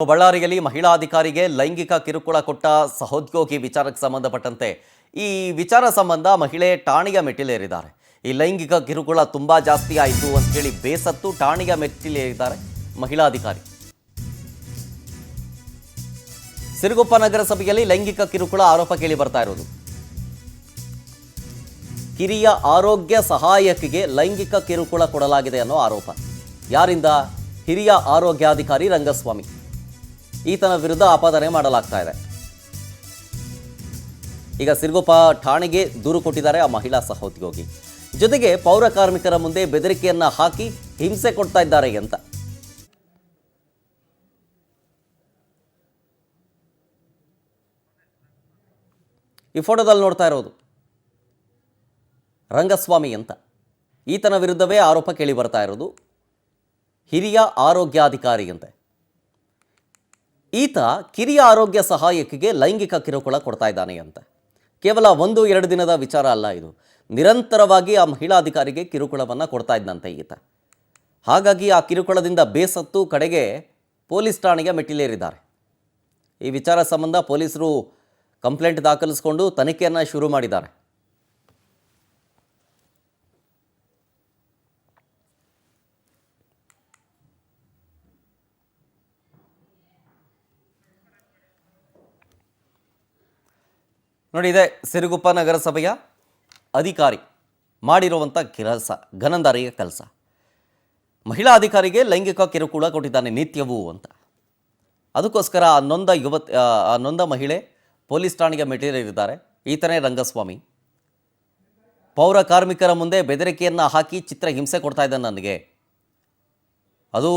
ಬಳ್ಳಾರಿಯಲ್ಲಿ ಮಹಿಳಾ ಅಧಿಕಾರಿಗೆ ಲೈಂಗಿಕ ಕಿರುಕುಳ ಕೊಟ್ಟ ಸಹೋದ್ಯೋಗಿ ವಿಚಾರಕ್ಕೆ ಸಂಬಂಧಪಟ್ಟಂತೆ ಈ ವಿಚಾರ ಸಂಬಂಧ ಮಹಿಳೆ ಠಾಣೆಯ ಮೆಟ್ಟಿಲೇರಿದ್ದಾರೆ. ಈ ಲೈಂಗಿಕ ಕಿರುಕುಳ ತುಂಬಾ ಜಾಸ್ತಿ ಆಯಿತು ಅಂತ ಹೇಳಿ ಬೇಸತ್ತು ಠಾಣೆಯ ಮೆಟ್ಟಿಲೇರಿದ್ದಾರೆ ಮಹಿಳಾ ಅಧಿಕಾರಿ. ಸಿರುಗುಪ್ಪ ನಗರಸಭೆಯಲ್ಲಿ ಲೈಂಗಿಕ ಕಿರುಕುಳ ಆರೋಪ ಕೇಳಿ ಬರ್ತಾ ಇರೋದು. ಕಿರಿಯ ಆರೋಗ್ಯ ಸಹಾಯಕಿಗೆ ಲೈಂಗಿಕ ಕಿರುಕುಳ ಕೊಡಲಾಗಿದೆ ಅನ್ನೋ ಆರೋಪ. ಯಾರಿಂದ? ಹಿರಿಯ ಆರೋಗ್ಯಾಧಿಕಾರಿ ರಂಗಸ್ವಾಮಿ. ಈತನ ವಿರುದ್ಧ ಆಪಾದನೆ ಮಾಡಲಾಗ್ತಾ ಇದೆ. ಈಗ ಸಿರುಗುಪ್ಪ ಠಾಣೆಗೆ ದೂರು ಕೊಟ್ಟಿದ್ದಾರೆ ಆ ಮಹಿಳಾ ಸಹೋದ್ಯೋಗಿ. ಜೊತೆಗೆ ಪೌರ ಕಾರ್ಮಿಕರ ಮುಂದೆ ಬೆದರಿಕೆಯನ್ನ ಹಾಕಿ ಹಿಂಸೆ ಕೊಡ್ತಾ ಇದ್ದಾರೆ ಅಂತ. ಈ ಫೋಟೋದಲ್ಲಿ ನೋಡ್ತಾ ಇರೋದು ರಂಗಸ್ವಾಮಿ ಅಂತ. ಈತನ ವಿರುದ್ಧವೇ ಆರೋಪ ಕೇಳಿ ಬರ್ತಾ ಇರೋದು. ಹಿರಿಯ ಆರೋಗ್ಯಾಧಿಕಾರಿ ಅಂತೆ. ಈತ ಕಿರಿಯ ಆರೋಗ್ಯ ಸಹಾಯಕಿಗೆ ಲೈಂಗಿಕ ಕಿರುಕುಳ ಕೊಡ್ತಾ ಇದ್ದಾನೆ ಅಂತ. ಕೇವಲ 1-2 ದಿನದ ವಿಚಾರ ಅಲ್ಲ ಇದು. ನಿರಂತರವಾಗಿ ಆ ಮಹಿಳಾ ಅಧಿಕಾರಿಗೆ ಕಿರುಕುಳವನ್ನು ಕೊಡ್ತಾ ಇದ್ದಂತೆ ಈತ. ಹಾಗಾಗಿ ಆ ಕಿರುಕುಳದಿಂದ ಬೇಸತ್ತು ಕಡೆಗೆ ಪೊಲೀಸ್ ಠಾಣೆಗೆ ಮೆಟ್ಟಿಲೇರಿದ್ದಾರೆ. ಈ ವಿಚಾರ ಸಂಬಂಧ ಪೊಲೀಸರು ಕಂಪ್ಲೇಂಟ್ ದಾಖಲಿಸಿಕೊಂಡು ತನಿಖೆಯನ್ನು ಶುರು ಮಾಡಿದ್ದಾರೆ. ನೋಡಿ, ಇದೆ ಸಿರುಗುಪ್ಪ ನಗರಸಭೆಯ ಅಧಿಕಾರಿ ಮಾಡಿರುವಂಥ ಕೆಲಸ, ಗನಂದಾರಿಯ ಕೆಲಸ. ಮಹಿಳಾ ಅಧಿಕಾರಿಗೆ ಲೈಂಗಿಕ ಕಿರುಕುಳ ಕೊಟ್ಟಿದ್ದಾನೆ ನಿತ್ಯವೂ ಅಂತ. ಅದಕ್ಕೋಸ್ಕರ ಆ ನೊಂದ ಮಹಿಳೆ ಪೊಲೀಸ್ ಠಾಣೆಗೆ ಮೆಟ್ಟಿಲೇರಿದ್ದಾರೆ. ಈತನೇ ರಂಗಸ್ವಾಮಿ. ಪೌರ ಕಾರ್ಮಿಕರ ಮುಂದೆ ಬೆದರಿಕೆಯನ್ನು ಹಾಕಿ ಚಿತ್ರ ಹಿಂಸೆ ಕೊಡ್ತಾ ಇದ್ದಾನೆ ನನಗೆ. ಅದು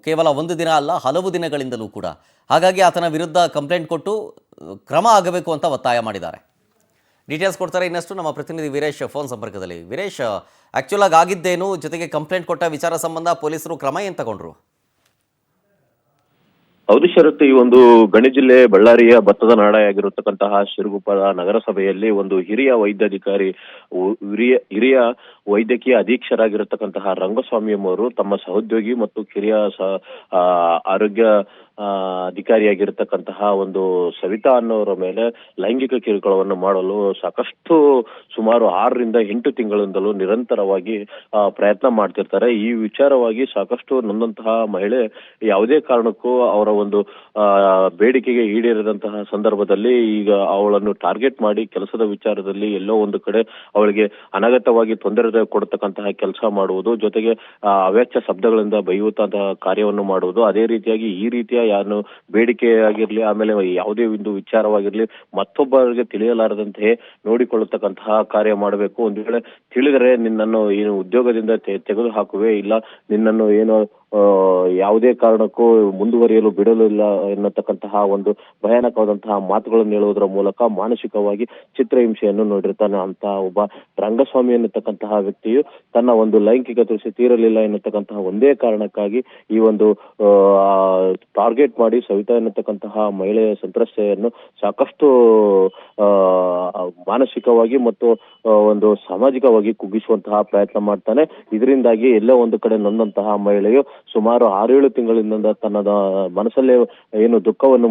ಕೇವಲ 1 ದಿನ ಅಲ್ಲ, ಹಲವು ದಿನಗಳಿಂದಲೂ ಕೂಡ. ಹಾಗಾಗಿ ಆತನ ವಿರುದ್ಧ ಕಂಪ್ಲೇಂಟ್ ಕೊಟ್ಟು ಕ್ರಮ ಆಗಬೇಕು ಅಂತ ಒತ್ತಾಯ ಮಾಡಿದ್ದಾರೆ. ಡೀಟೇಲ್ಸ್ ಕೊಡ್ತಾರೆ ಇನ್ನಷ್ಟು ನಮ್ಮ ಪ್ರತಿನಿಧಿ ವೀರೇಶ್ ಫೋನ್ ಸಂಪರ್ಕದಲ್ಲಿ. ವೀರೇಶ್, ಆ್ಯಕ್ಚುಲ್ ಆಗಿ ಆಗಿದ್ದೇನು, ಜೊತೆಗೆ ಕಂಪ್ಲೇಂಟ್ ಕೊಟ್ಟ ವಿಚಾರ ಸಂಬಂಧ ಪೊಲೀಸರು ಕ್ರಮ ಏನು ತಗೊಂಡ್ರು? ಹೌದು ಶರತ್, ಈ ಒಂದು ಗಣಿ ಜಿಲ್ಲೆ ಬಳ್ಳಾರಿಯ ಭತ್ತದ ನಾಡೆಯಾಗಿರತಕ್ಕಂತಹ ಸಿರುಗುಪ್ಪ ನಗರಸಭೆಯಲ್ಲಿ ಒಂದು ಹಿರಿಯ ವೈದ್ಯಾಧಿಕಾರಿ, ಹಿರಿಯ ವೈದ್ಯಕೀಯ ಅಧೀಕ್ಷರಾಗಿರತಕ್ಕಂತಹ ರಂಗಸ್ವಾಮಿ ಎಂಬುವರು ತಮ್ಮ ಸಹೋದ್ಯೋಗಿ ಮತ್ತು ಕಿರಿಯ ಆರೋಗ್ಯ ಅಧಿಕಾರಿಯಾಗಿರ್ತಕ್ಕಂತಹ ಒಂದು ಸವಿತಾ ಅನ್ನೋರ ಮೇಲೆ ಲೈಂಗಿಕ ಕಿರುಕುಳವನ್ನು ಮಾಡಲು ಸಾಕಷ್ಟು ಸುಮಾರು 6-8 ತಿಂಗಳಿಂದಲೂ ನಿರಂತರವಾಗಿ ಪ್ರಯತ್ನ ಮಾಡ್ತಿರ್ತಾರೆ. ಈ ವಿಚಾರವಾಗಿ ಸಾಕಷ್ಟು ನೊಂದಂತಹ ಮಹಿಳೆ ಯಾವುದೇ ಕಾರಣಕ್ಕೂ ಅವರ ಒಂದು ಬೇಡಿಕೆಗೆ ಈಡೇರಿದಂತಹ ಸಂದರ್ಭದಲ್ಲಿ ಈಗ ಅವಳನ್ನು ಟಾರ್ಗೆಟ್ ಮಾಡಿ ಕೆಲಸದ ವಿಚಾರದಲ್ಲಿ ಎಲ್ಲೋ ಒಂದು ಕಡೆ ಅವಳಿಗೆ ಅನಗತ್ಯವಾಗಿ ತೊಂದರೆ ಕೊಡತಕ್ಕಂತಹ ಕೆಲಸ ಮಾಡುವುದು, ಜೊತೆಗೆ ಅವೆಚ್ಚ ಶಬ್ದಗಳಿಂದ ಬೈಯುವಂತಹ ಕಾರ್ಯವನ್ನು ಮಾಡುವುದು. ಅದೇ ರೀತಿಯಾಗಿ ಈ ರೀತಿಯ ಯಾರು ಬೇಡಿಕೆ ಆಗಿರ್ಲಿ, ಆಮೇಲೆ ಯಾವುದೇ ಒಂದು ವಿಚಾರವಾಗಿರ್ಲಿ ಮತ್ತೊಬ್ಬರಿಗೆ ತಿಳಿಯಲಾರದಂತೆ ನೋಡಿಕೊಳ್ಳತಕ್ಕಂತಹ ಕಾರ್ಯ ಮಾಡಬೇಕು. ಒಂದು ವೇಳೆ ತಿಳಿದರೆ ನಿನ್ನನ್ನು ಏನು ಉದ್ಯೋಗದಿಂದ ತೆಗೆದು ಹಾಕುವೆ, ಇಲ್ಲ ನಿನ್ನನ್ನು ಏನು ಯಾವುದೇ ಕಾರಣಕ್ಕೂ ಮುಂದುವರಿಯಲು ಬಿಡಲಿಲ್ಲ ಎನ್ನತಕ್ಕಂತಹ ಒಂದು ಭಯಾನಕವಾದಂತಹ ಮಾತುಗಳನ್ನು ಹೇಳುವುದರ ಮೂಲಕ ಮಾನಸಿಕವಾಗಿ ಚಿತ್ರಹಿಂಸೆಯನ್ನು ನೋಡಿರ್ತಾನೆ ಅಂತ ಒಬ್ಬ ರಂಗಸ್ವಾಮಿ ಎನ್ನತಕ್ಕಂತಹ ವ್ಯಕ್ತಿಯು ತನ್ನ ಒಂದು ಲೈಂಗಿಕ ತೃಪ್ತಿ ತೀರಲಿಲ್ಲ ಎನ್ನತಕ್ಕಂತಹ ಒಂದೇ ಕಾರಣಕ್ಕಾಗಿ ಈ ಒಂದು ಟಾರ್ಗೆಟ್ ಮಾಡಿ ಸವಿತಾ ಎನ್ನತಕ್ಕಂತಹ ಮಹಿಳೆಯ ಸಂತ್ರಸ್ತೆಯನ್ನು ಸಾಕಷ್ಟು ಮಾನಸಿಕವಾಗಿ ಮತ್ತು ಒಂದು ಸಾಮಾಜಿಕವಾಗಿ ಕುಗ್ಗಿಸುವಂತಹ ಪ್ರಯತ್ನ ಮಾಡ್ತಾನೆ. ಇದರಿಂದಾಗಿ ಎಲ್ಲೋ ಒಂದು ಕಡೆ ನೊಂದಂತಹ ಮಹಿಳೆಯು ಸುಮಾರು 6-7 ತಿಂಗಳಿಂದ ತನ್ನ ಮನಸ್ಸಲ್ಲೇ ಏನು ದುಃಖವನ್ನು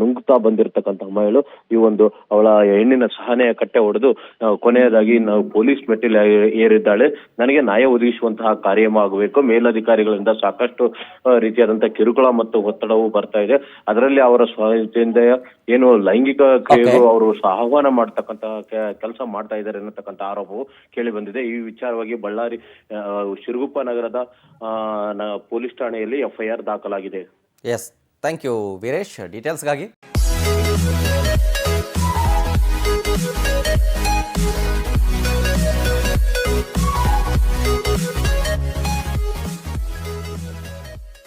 ನುಂಗುತ್ತಾ ಬಂದಿರತಕ್ಕಂತಹ ಮಹಿಳೆ ಈ ಒಂದು ಅವಳ ಹೆಣ್ಣಿನ ಸಹನೆಯ ಕಟ್ಟೆ ಹೊಡೆದು ಕೊನೆಯದಾಗಿ ನಾವು ಪೊಲೀಸ್ ಮೆಟ್ಟಿಲು ಏರಿದ್ದಾಳೆ. ನನಗೆ ನ್ಯಾಯ ಒದಗಿಸುವಂತಹ ಕಾರ್ಯವಾಗಬೇಕು. ಮೇಲಧಿಕಾರಿಗಳಿಂದ ಸಾಕಷ್ಟು ರೀತಿಯಾದಂತಹ ಕಿರುಕುಳ ಮತ್ತು ಒತ್ತಡವು ಬರ್ತಾ ಇದೆ. ಅದರಲ್ಲಿ ಅವರ ಸ್ವಾಧೀನದಿಂದ ಏನು ಲೈಂಗಿಕ ಅವರು ಆಹ್ವಾನ ಮಾಡ್ತಕ್ಕಂತಹ ಕೆಲಸ ಮಾಡ್ತಾ ಇದ್ದಾರೆ ಅನ್ನತಕ್ಕಂಥ ಆರೋಪವು ಕೇಳಿ ಬಂದಿದೆ. ಈ ವಿಚಾರವಾಗಿ ಬಳ್ಳಾರಿ ಸಿರುಗುಪ್ಪ ನಗರದ ಪೊಲೀಸ್ ಠಾಣೆಯಲ್ಲಿ FIR ದಾಖಲಾಗಿದೆ. Yes, thank you Veeresh ಡೀಟೇಲ್ಸ್ಗಾಗಿ.